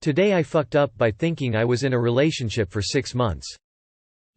Today I fucked up by thinking I was in a relationship for 6 months.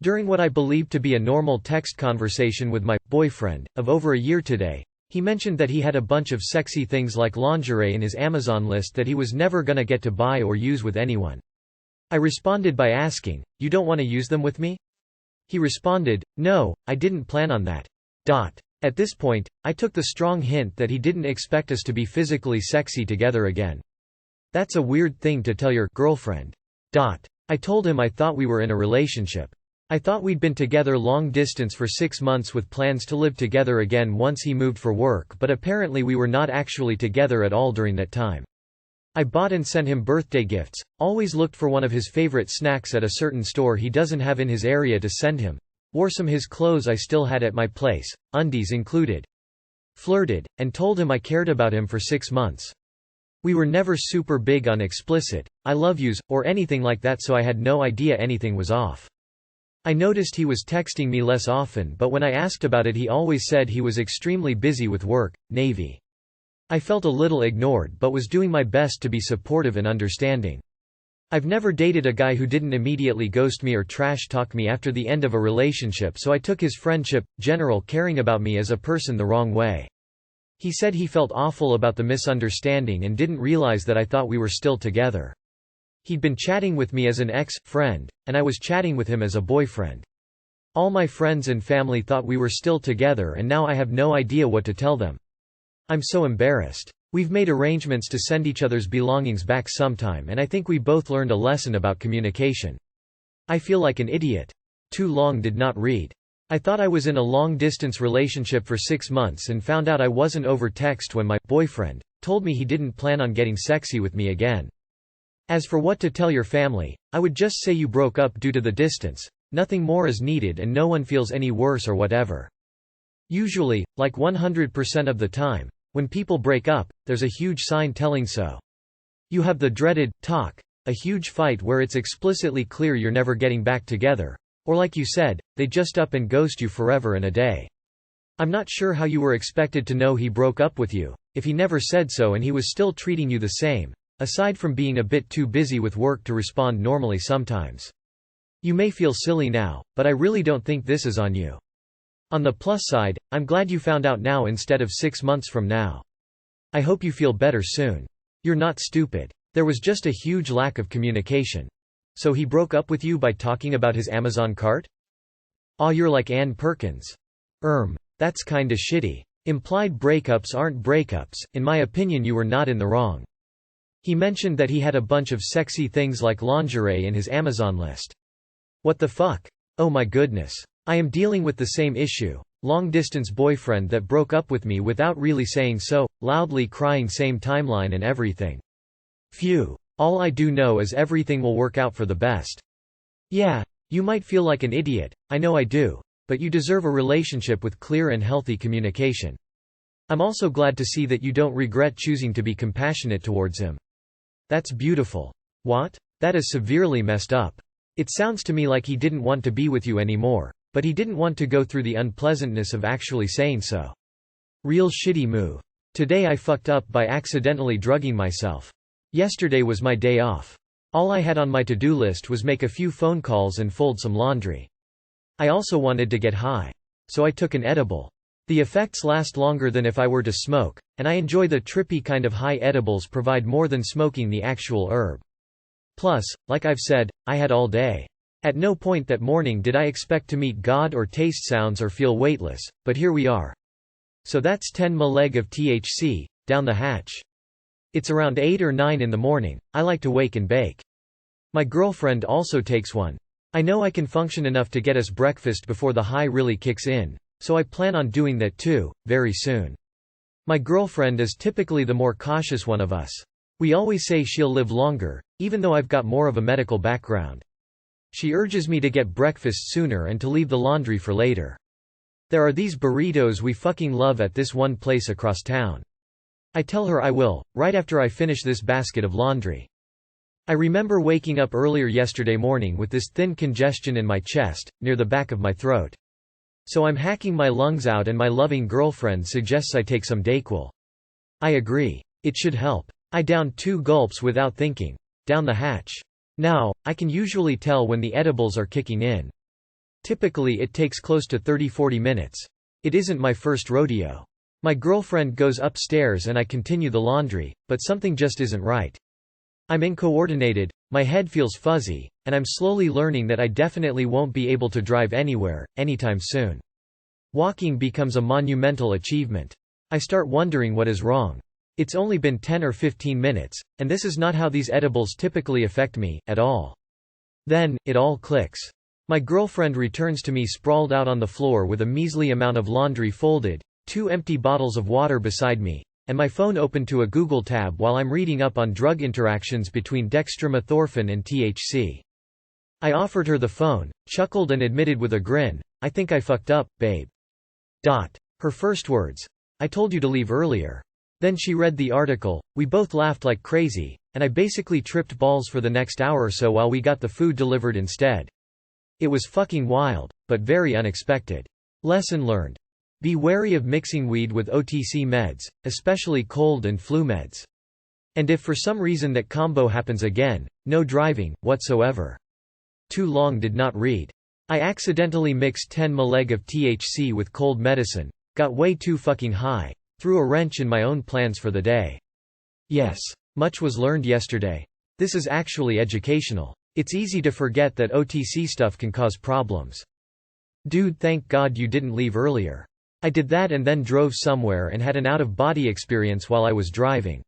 During what I believed to be a normal text conversation with my boyfriend of over a year today, he mentioned that he had a bunch of sexy things like lingerie in his Amazon list that he was never gonna get to buy or use with anyone. I responded by asking, "You don't want to use them with me?" He responded, "No, I didn't plan on that." At this point, I took the strong hint that he didn't expect us to be physically sexy together again. That's a weird thing to tell your girlfriend. I told him I thought we were in a relationship. I thought we'd been together long distance for 6 months with plans to live together again once he moved for work, but apparently we were not actually together at all during that time. I bought and sent him birthday gifts, always looked for one of his favorite snacks at a certain store he doesn't have in his area to send him, wore some his clothes I still had at my place, undies included. Flirted, and told him I cared about him for 6 months. We were never super big on explicit, "I love yous," or anything like that, so I had no idea anything was off. I noticed he was texting me less often, but when I asked about it he always said he was extremely busy with work, Navy. I felt a little ignored but was doing my best to be supportive and understanding. I've never dated a guy who didn't immediately ghost me or trash talk me after the end of a relationship, so I took his friendship, general caring about me as a person the wrong way. He said he felt awful about the misunderstanding and didn't realize that I thought we were still together. He'd been chatting with me as an ex-friend, and I was chatting with him as a boyfriend. All my friends and family thought we were still together, and now I have no idea what to tell them. I'm so embarrassed. We've made arrangements to send each other's belongings back sometime, and I think we both learned a lesson about communication. I feel like an idiot. Too long did not read. I thought I was in a long-distance relationship for 6 months and found out I wasn't over text when my boyfriend told me he didn't plan on getting sexy with me again. As for what to tell your family, I would just say you broke up due to the distance, nothing more is needed and no one feels any worse or whatever. Usually, like 100% of the time, when people break up, there's a huge sign telling so. You have the dreaded talk, a huge fight where it's explicitly clear you're never getting back together. Or like you said, they just up and ghost you forever and a day. I'm not sure how you were expected to know he broke up with you, if he never said so and he was still treating you the same, aside from being a bit too busy with work to respond normally sometimes. You may feel silly now, but I really don't think this is on you. On the plus side, I'm glad you found out now instead of 6 months from now. I hope you feel better soon. You're not stupid. There was just a huge lack of communication. So he broke up with you by talking about his Amazon cart? Aw, you're like Ann Perkins. That's kinda shitty. Implied breakups aren't breakups, in my opinion you were not in the wrong. He mentioned that he had a bunch of sexy things like lingerie in his Amazon list. What the fuck? Oh my goodness. I am dealing with the same issue. Long-distance boyfriend that broke up with me without really saying so, loudly crying, same timeline and everything. Phew. All I do know is everything will work out for the best. Yeah, you might feel like an idiot, I know I do, but you deserve a relationship with clear and healthy communication. I'm also glad to see that you don't regret choosing to be compassionate towards him. That's beautiful. What? That is severely messed up. It sounds to me like he didn't want to be with you anymore, but he didn't want to go through the unpleasantness of actually saying so. Real shitty move. Today I fucked up by accidentally drugging myself. Yesterday was my day off. All I had on my to-do list was make a few phone calls and fold some laundry. I also wanted to get high. So I took an edible. The effects last longer than if I were to smoke, and I enjoy the trippy kind of high edibles provide more than smoking the actual herb. Plus, like I've said, I had all day. At no point that morning did I expect to meet God or taste sounds or feel weightless, but here we are. So that's 10 mg of THC, down the hatch. It's around 8 or 9 in the morning, I like to wake and bake. My girlfriend also takes one. I know I can function enough to get us breakfast before the high really kicks in, so I plan on doing that too, very soon. My girlfriend is typically the more cautious one of us. We always say she'll live longer, even though I've got more of a medical background. She urges me to get breakfast sooner and to leave the laundry for later. There are these burritos we fucking love at this one place across town. I tell her I will, right after I finish this basket of laundry. I remember waking up earlier yesterday morning with this thin congestion in my chest, near the back of my throat. So I'm hacking my lungs out and my loving girlfriend suggests I take some Dayquil. I agree. It should help. I downed 2 gulps without thinking. down the hatch. Now, I can usually tell when the edibles are kicking in. Typically it takes close to 30–40 minutes. It isn't my first rodeo. My girlfriend goes upstairs and I continue the laundry, but something just isn't right. I'm uncoordinated, my head feels fuzzy, and I'm slowly learning that I definitely won't be able to drive anywhere, anytime soon. Walking becomes a monumental achievement. I start wondering what is wrong. It's only been 10 or 15 minutes, and this is not how these edibles typically affect me, at all. Then, it all clicks. My girlfriend returns to me sprawled out on the floor with a measly amount of laundry folded, 2 empty bottles of water beside me, and my phone open to a Google tab while I'm reading up on drug interactions between dextromethorphan and THC. I offered her the phone, chuckled and admitted with a grin, "I think I fucked up, babe." Her first words, "I told you to leave earlier." Then she read the article, we both laughed like crazy, and I basically tripped balls for the next hour or so while we got the food delivered instead. It was fucking wild, but very unexpected. Lesson learned. Be wary of mixing weed with OTC meds, especially cold and flu meds. And if for some reason that combo happens again, no driving, whatsoever. Too long did not read. I accidentally mixed 10 mg of THC with cold medicine, got way too fucking high, threw a wrench in my own plans for the day. Yes. Much was learned yesterday. This is actually educational. It's easy to forget that OTC stuff can cause problems. Dude, thank God you didn't leave earlier. I did that and then drove somewhere and had an out-of-body experience while I was driving.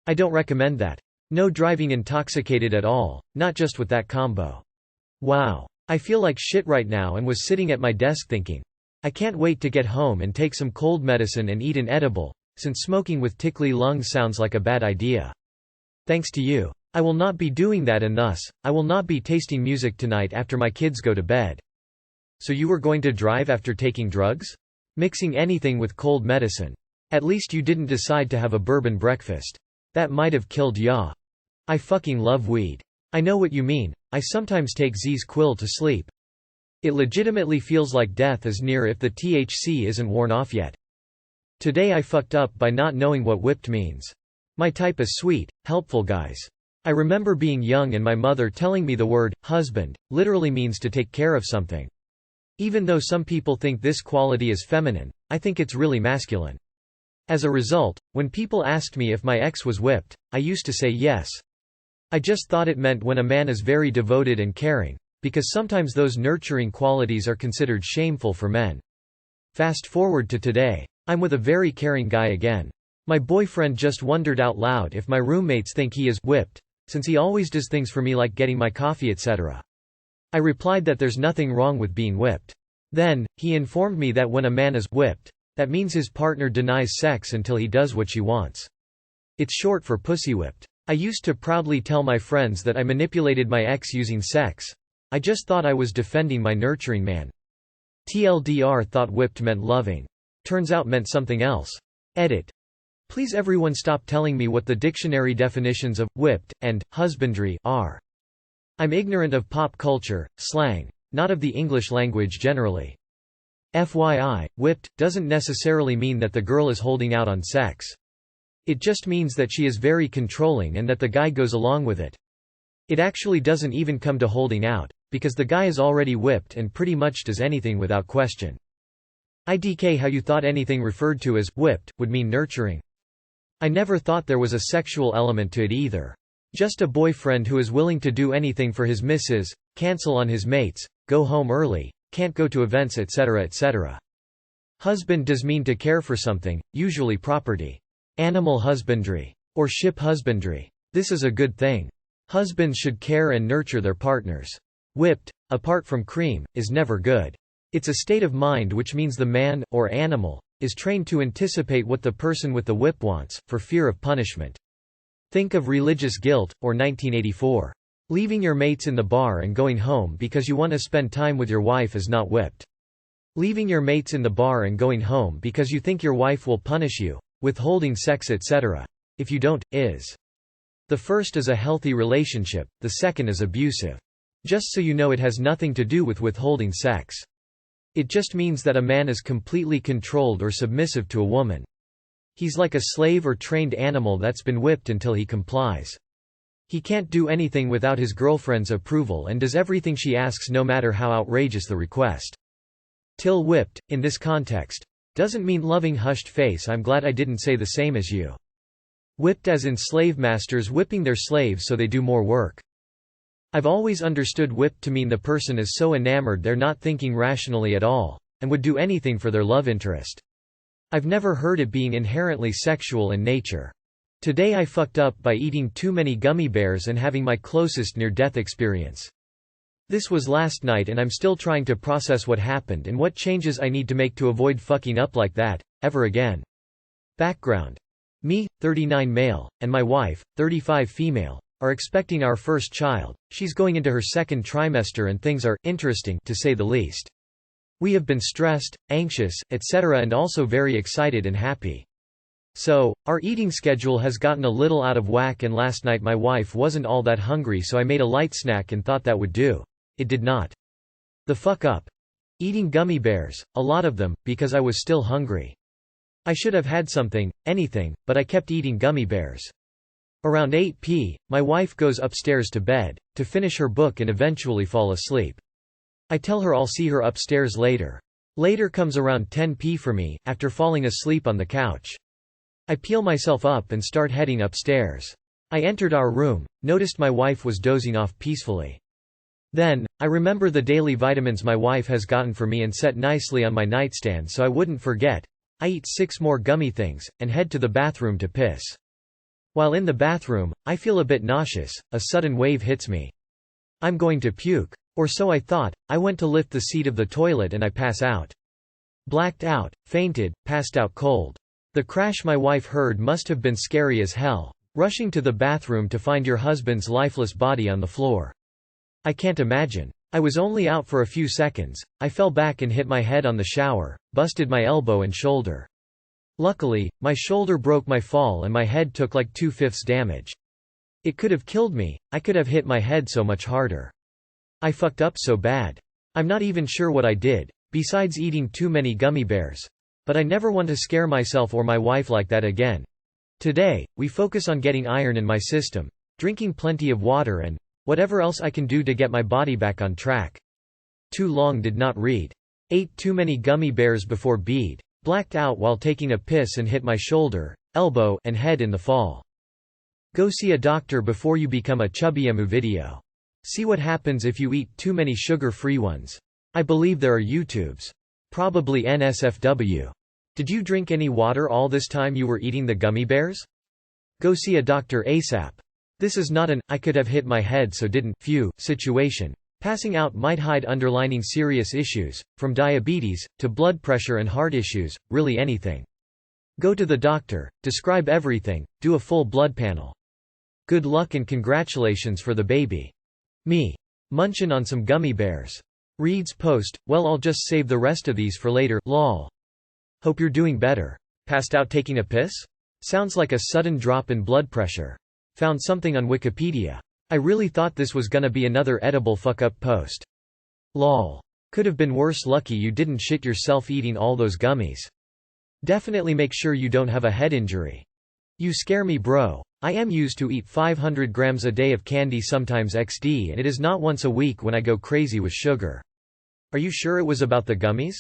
I don't recommend that. No driving intoxicated at all, not just with that combo. Wow. I feel like shit right now and was sitting at my desk thinking, I can't wait to get home and take some cold medicine and eat an edible, since smoking with tickly lungs sounds like a bad idea. Thanks to you. I will not be doing that, and thus, I will not be tasting music tonight after my kids go to bed. So you were going to drive after taking drugs? Mixing anything with cold medicine. At least you didn't decide to have a bourbon breakfast. That might have killed ya. I fucking love weed. I know what you mean, I sometimes take Z's Quill to sleep. It legitimately feels like death is near if the THC isn't worn off yet. Today I fucked up by not knowing what whipped means. My type is sweet, helpful guys. I remember being young and my mother telling me the word, husband, literally means to take care of something. Even though some people think this quality is feminine, I think it's really masculine. As a result, when people asked me if my ex was whipped, I used to say yes. I just thought it meant when a man is very devoted and caring, because sometimes those nurturing qualities are considered shameful for men. Fast forward to today. I'm with a very caring guy again. My boyfriend just wondered out loud if my roommates think he is whipped, since he always does things for me like getting my coffee etc. I replied that there's nothing wrong with being whipped. Then, he informed me that when a man is whipped, that means his partner denies sex until he does what she wants. It's short for pussy whipped. I used to proudly tell my friends that I manipulated my ex using sex. I just thought I was defending my nurturing man. TLDR thought whipped meant loving. Turns out meant something else. Edit. Please everyone stop telling me what the dictionary definitions of whipped and husbandry are. I'm ignorant of pop culture, slang, not of the English language generally. FYI, whipped doesn't necessarily mean that the girl is holding out on sex. It just means that she is very controlling and that the guy goes along with it. It actually doesn't even come to holding out, because the guy is already whipped and pretty much does anything without question. IDK how you thought anything referred to as whipped would mean nurturing. I never thought there was a sexual element to it either. Just a boyfriend who is willing to do anything for his missus, cancel on his mates, go home early, can't go to events etc. etc. Husband does mean to care for something, usually property. Animal husbandry. Or ship husbandry. This is a good thing. Husbands should care and nurture their partners. Whipped, apart from cream, is never good. It's a state of mind which means the man, or animal, is trained to anticipate what the person with the whip wants, for fear of punishment. Think of religious guilt, or 1984. Leaving your mates in the bar and going home because you want to spend time with your wife is not whipped. Leaving your mates in the bar and going home because you think your wife will punish you, withholding sex etc. if you don't, is. The first is a healthy relationship, the second is abusive. Just so you know, it has nothing to do with withholding sex. It just means that a man is completely controlled or submissive to a woman. He's like a slave or trained animal that's been whipped until he complies. He can't do anything without his girlfriend's approval and does everything she asks no matter how outrageous the request. Till whipped, in this context, doesn't mean loving hushed face. I'm glad I didn't say the same as you. Whipped as in slave masters whipping their slaves so they do more work. I've always understood whipped to mean the person is so enamored they're not thinking rationally at all, and would do anything for their love interest. I've never heard it being inherently sexual in nature. Today I fucked up by eating too many gummy bears and having my closest near-death experience. This was last night and I'm still trying to process what happened and what changes I need to make to avoid fucking up like that, ever again. Background. Me, 39 male, and my wife, 35 female, are expecting our first child. She's going into her second trimester and things are interesting to say the least. We have been stressed, anxious, etc. and also very excited and happy. So, our eating schedule has gotten a little out of whack and last night my wife wasn't all that hungry so I made a light snack and thought that would do. It did not. The fuck up. Eating gummy bears, a lot of them, because I was still hungry. I should have had something, anything, but I kept eating gummy bears. Around 8 p., my wife goes upstairs to bed, to finish her book and eventually fall asleep. I tell her I'll see her upstairs later. Later comes around 10 p. for me, after falling asleep on the couch. I peel myself up and start heading upstairs. I entered our room, noticed my wife was dozing off peacefully. Then, I remember the daily vitamins my wife has gotten for me and set nicely on my nightstand so I wouldn't forget. I eat 6 more gummy things, and head to the bathroom to piss. While in the bathroom, I feel a bit nauseous, a sudden wave hits me. I'm going to puke. Or so I thought. I went to lift the seat of the toilet and I pass out. Blacked out, fainted, passed out cold. The crash my wife heard must have been scary as hell, rushing to the bathroom to find your husband's lifeless body on the floor. I can't imagine. I was only out for a few seconds. I fell back and hit my head on the shower, busted my elbow and shoulder. Luckily, my shoulder broke my fall and my head took like 2/5 damage. It could have killed me. I could have hit my head so much harder. I fucked up so bad. I'm not even sure what I did, besides eating too many gummy bears. But I never want to scare myself or my wife like that again. Today, we focus on getting iron in my system, drinking plenty of water and whatever else I can do to get my body back on track. Too long did not read. Ate too many gummy bears before bed. Blacked out while taking a piss and hit my shoulder, elbow, and head in the fall. Go see a doctor before you become a chubbyemu video. See what happens if you eat too many sugar-free ones. I believe there are YouTubes. Probably NSFW. Did you drink any water all this time you were eating the gummy bears? Go see a doctor ASAP. This is not an "I could have hit my head so didn't" situation. Passing out might hide underlying serious issues, from diabetes, to blood pressure and heart issues, really anything. Go to the doctor, describe everything, do a full blood panel. Good luck and congratulations for the baby. Me. Munchin' on some gummy bears. Reads post, well I'll just save the rest of these for later, lol. Hope you're doing better. Passed out taking a piss? Sounds like a sudden drop in blood pressure. Found something on Wikipedia. I really thought this was gonna be another edible fuck-up post. Lol. Could have been worse, lucky you didn't shit yourself eating all those gummies. Definitely make sure you don't have a head injury. You scare me bro. I am used to eat 500 grams a day of candy sometimes XD and it is not once a week when I go crazy with sugar. Are you sure it was about the gummies?